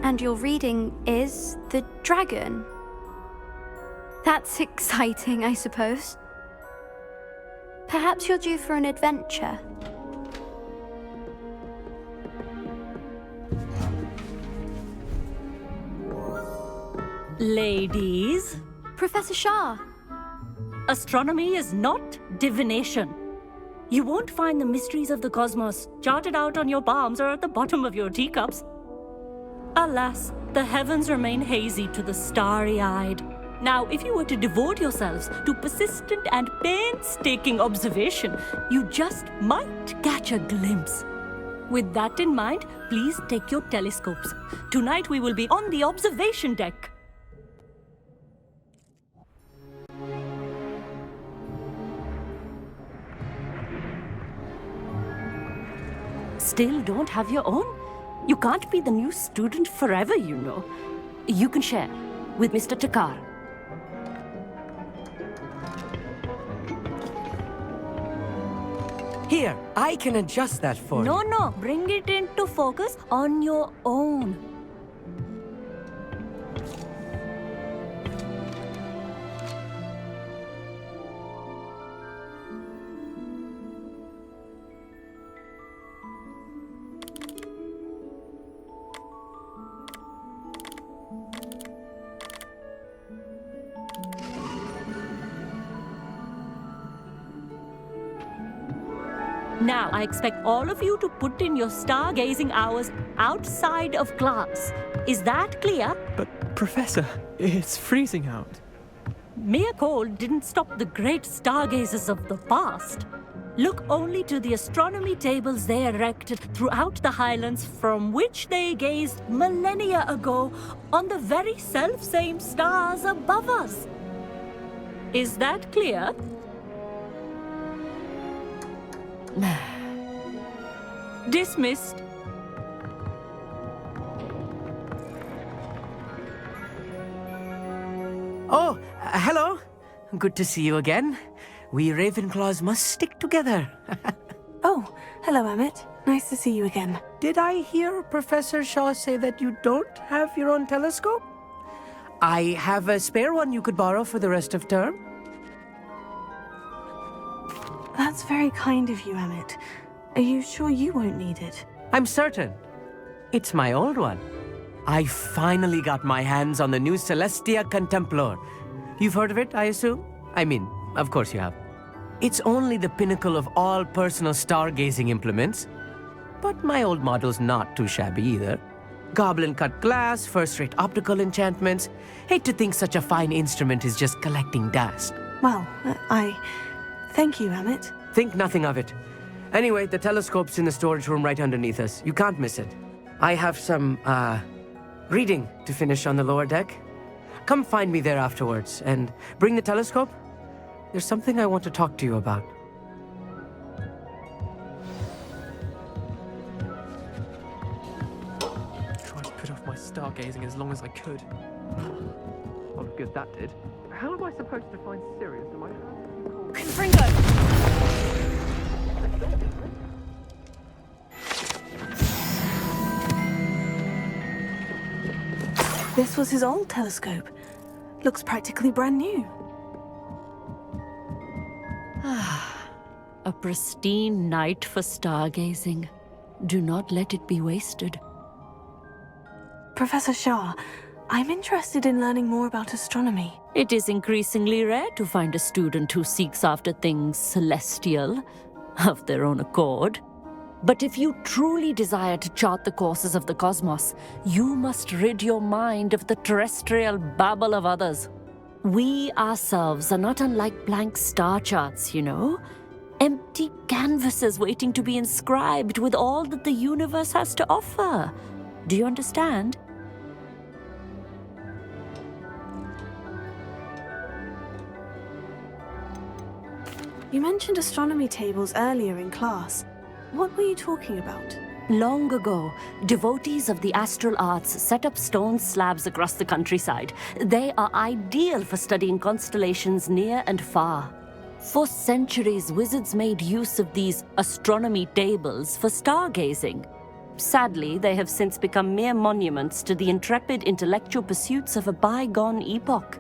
And your reading is the dragon. That's exciting, I suppose. Perhaps you're due for an adventure. Ladies, Professor Shah. astronomy is not divination. You won't find the mysteries of the cosmos charted out on your palms or at the bottom of your teacups. Alas, the heavens remain hazy to the starry-eyed. Now, if you were to devote yourselves to persistent and painstaking observation, you just might catch a glimpse. With that in mind, please take your telescopes. Tonight we will be on the observation deck. Still don't have your own? You can't be the new student forever, you know. You can share with Mr. Takar. Here, I can adjust that for you. No, bring it into focus on your own. Now, I expect all of you to put in your stargazing hours outside of class. Is that clear? But, Professor, it's freezing out. Mere cold didn't stop the great stargazers of the past. Look only to the astronomy tables they erected throughout the highlands from which they gazed millennia ago on the very self-same stars above us. Is that clear? Dismissed. Oh, hello. Good to see you again. We Ravenclaws must stick together. Oh, hello, Emmett. Nice to see you again. Did I hear Professor Shaw say that you don't have your own telescope? I have a spare one you could borrow for the rest of term. That's very kind of you, Emmett. Are you sure you won't need it? I'm certain. It's my old one. I finally got my hands on the new Celestia Contemplor. You've heard of it, I assume? I mean, of course you have. It's only the pinnacle of all personal stargazing implements. But my old model's not too shabby either. Goblin-cut glass, first-rate optical enchantments. Hate to think such a fine instrument is just collecting dust. Well, Thank you, Emmett. Think nothing of it. Anyway, the telescope's in the storage room right underneath us. You can't miss it. I have some, reading to finish on the lower deck. Come find me there afterwards, and bring the telescope. There's something I want to talk to you about. Tried to put off my stargazing as long as I could. Oh, good that did. How am I supposed to find Sirius in my Confringo! This was his old telescope. Looks practically brand new. A pristine night for stargazing. Do not let it be wasted. Professor Shah, I'm interested in learning more about astronomy. It is increasingly rare to find a student who seeks after things celestial, of their own accord. But if you truly desire to chart the courses of the cosmos, you must rid your mind of the terrestrial babble of others. We ourselves are not unlike blank star charts, you know. Empty canvases waiting to be inscribed with all that the universe has to offer. Do you understand? You mentioned astronomy tables earlier in class. What were you talking about? Long ago, devotees of the astral arts set up stone slabs across the countryside. They are ideal for studying constellations near and far. For centuries, wizards made use of these astronomy tables for stargazing. Sadly, they have since become mere monuments to the intrepid intellectual pursuits of a bygone epoch.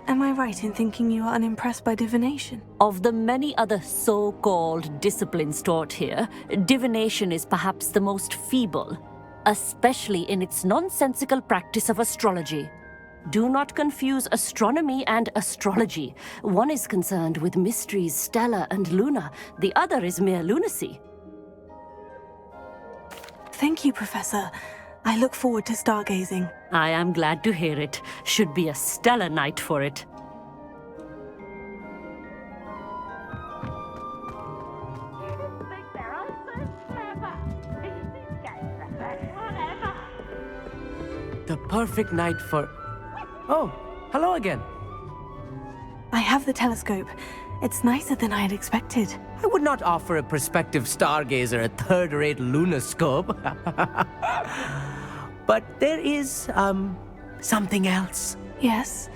Am I right in thinking you are unimpressed by divination? Of the many other so-called disciplines taught here, divination is perhaps the most feeble, especially in its nonsensical practice of astrology. Do not confuse astronomy and astrology. One is concerned with mysteries stellar and lunar, the other is mere lunacy. Thank you, Professor. I look forward to stargazing. I am glad to hear it. Should be a stellar night for it. The perfect night for... Oh, hello again. I have the telescope. It's nicer than I had expected. I would not offer a prospective stargazer a third-rate lunoscope. But there is, something else. Yes?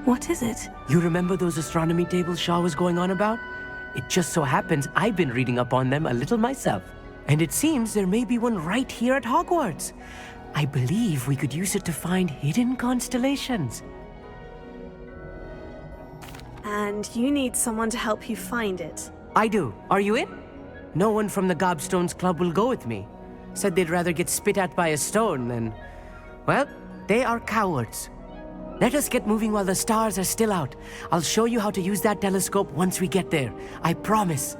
What is it? You remember those astronomy tables Shaw was going on about? It just so happens I've been reading up on them a little myself. And it seems there may be one right here at Hogwarts. I believe we could use it to find hidden constellations. And you need someone to help you find it. I do. Are you in? No one from the Gobstones Club will go with me. Said they'd rather get spit at by a stone than... Well, they are cowards. Let us get moving while the stars are still out. I'll show you how to use that telescope once we get there. I promise.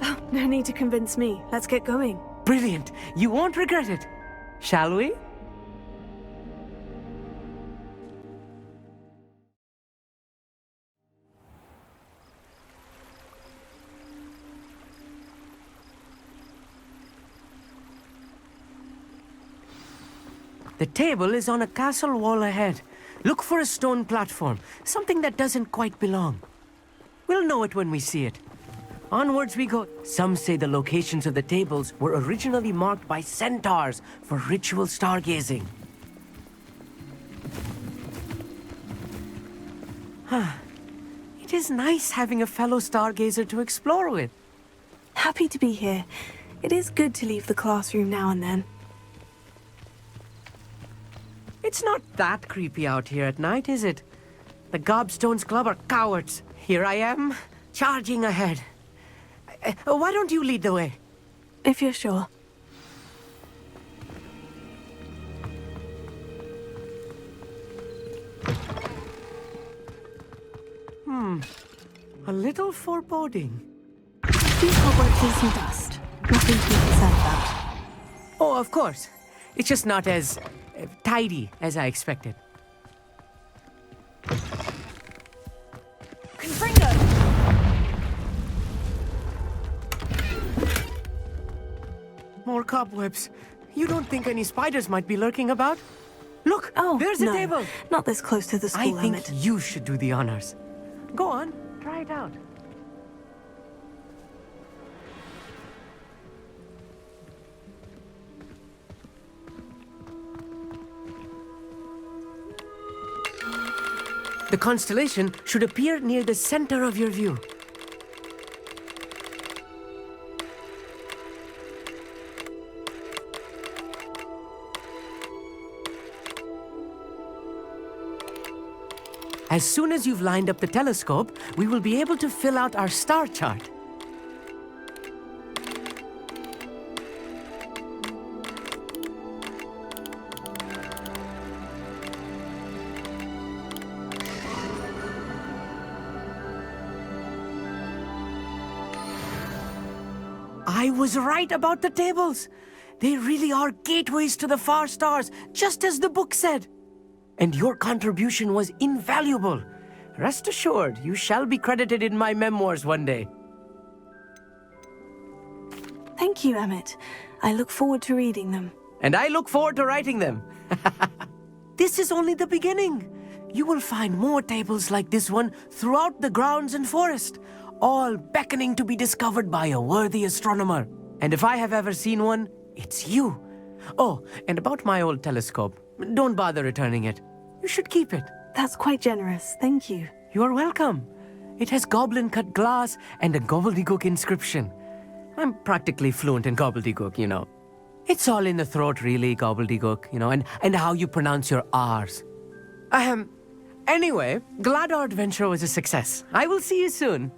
Oh, no need to convince me. Let's get going. Brilliant. You won't regret it. Shall we? The table is on a castle wall ahead. Look for a stone platform, something that doesn't quite belong. We'll know it when we see it. Onwards we go. Some say the locations of the tables were originally marked by centaurs for ritual stargazing. It is nice having a fellow stargazer to explore with. Happy to be here. It is good to leave the classroom now and then. It's not that creepy out here at night, is it? The Gobstones Club are cowards. Here I am, charging ahead. Why don't you lead the way? If you're sure. A little foreboding. These Hogwarts is some dust. Nothing to be concerned about. Oh, of course. It's just not as tidy as I expected. More cobwebs. You don't think any spiders might be lurking about? Look, Oh, there's no, a table. not this close to the I school think limit. you should do the honors. Go on, try it out. The constellation should appear near the center of your view. As soon as you've lined up the telescope, we will be able to fill out our star chart. I was right about the tables. They really are gateways to the far stars, just as the book said. And your contribution was invaluable. Rest assured, you shall be credited in my memoirs one day. Thank you, Emmett. I look forward to reading them. And I look forward to writing them. This is only the beginning. You will find more tables like this one throughout the grounds and forest, all beckoning to be discovered by a worthy astronomer. And if I have ever seen one, it's you. Oh, and about my old telescope, don't bother returning it. You should keep it. That's quite generous. Thank you. You are welcome. It has goblin-cut glass and a gobbledygook inscription. I'm practically fluent in gobbledygook, you know. It's all in the throat, really, gobbledygook, you know, and how you pronounce your R's. Anyway, glad our adventure was a success. I will see you soon.